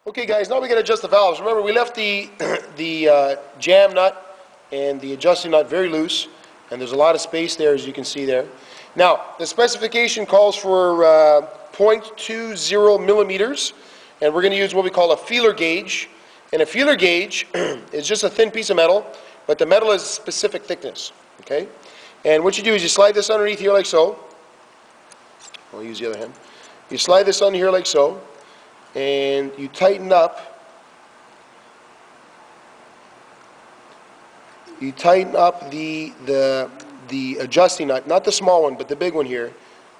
Okay guys, now we got to adjust the valves. Remember we left the jam nut and the adjusting nut very loose, and there's a lot of space there as you can see there. Now the specification calls for 0.20 millimeters, and we're going to use what we call a feeler gauge. And a feeler gauge is just a thin piece of metal, but the metal is a specific thickness. Okay, and what you do is you slide this underneath here like so. I'll use the other hand. You slide this under here like so, and you tighten up. You tighten up the adjusting nut, not the small one, but the big one here.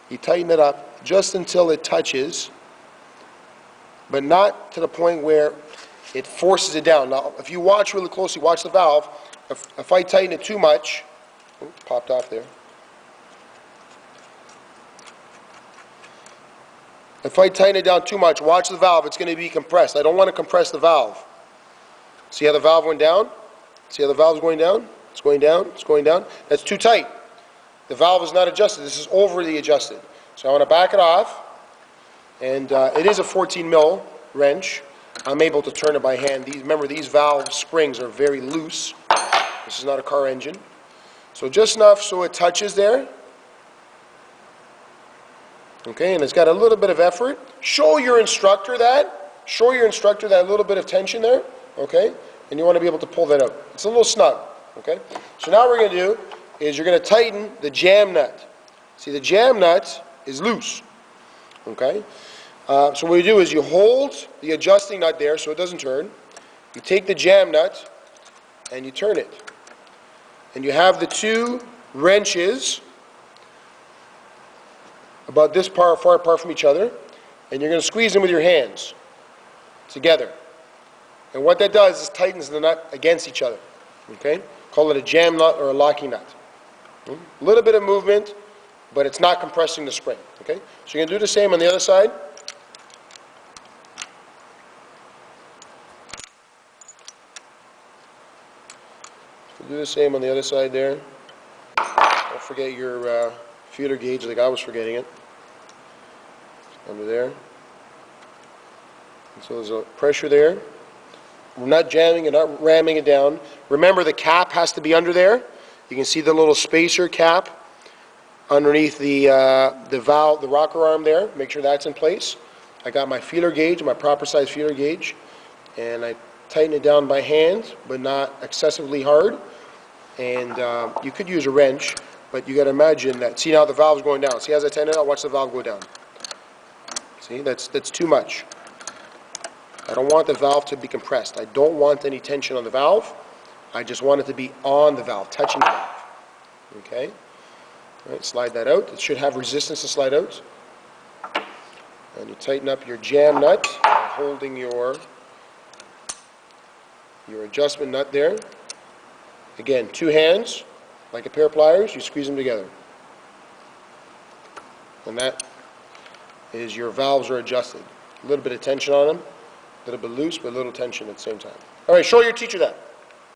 You tighten it up just until it touches, but not to the point where it forces it down. Now, if you watch really closely, watch the valve. If I tighten it too much, oops, popped off there. If I tighten it down too much, watch the valve, it's going to be compressed. I don't want to compress the valve. See how the valve went down? See how the valve's going down? It's going down, it's going down. That's too tight. The valve is not adjusted. This is overly adjusted. So I want to back it off. And it is a 14 mil wrench. I'm able to turn it by hand. Remember, these valve springs are very loose. This is not a car engine. So just enough so it touches there. Okay, and it's got a little bit of effort. Show your instructor that. Show your instructor that little bit of tension there. Okay, and you want to be able to pull that out. It's a little snug. Okay, so now what we're going to do is you're going to tighten the jam nut. See, the jam nut is loose. Okay, so what you do is you hold the adjusting nut there so it doesn't turn. You take the jam nut and you turn it. And you have the two wrenches about this far apart from each other, and you're going to squeeze them with your hands together. And what that does is tightens the nut against each other. Okay? Call it a jam nut or a locking nut. A little bit of movement, but it's not compressing the spring. Okay? So you're going to do the same on the other side. Do the same on the other side there. Don't forget your feeler gauge like I was forgetting it. Under there. And so there's a pressure there. We're not jamming and not ramming it down. Remember, the cap has to be under there. You can see the little spacer cap underneath the valve, the rocker arm there. Make sure that's in place. I got my feeler gauge, my proper size feeler gauge, and I tighten it down by hand, but not excessively hard. And you could use a wrench, but you got to imagine that. See now the valve's going down. See as I tighten it out, watch the valve go down. See, that's too much. I don't want the valve to be compressed. I don't want any tension on the valve. I just want it to be on the valve, touching the valve. Okay? All right, slide that out. It should have resistance to slide out. And you tighten up your jam nut, holding your adjustment nut there. Again, two hands, like a pair of pliers, you squeeze them together. And that is your valves are adjusted. A little bit of tension on them, a little bit loose, but a little tension at the same time. All right, show your teacher that.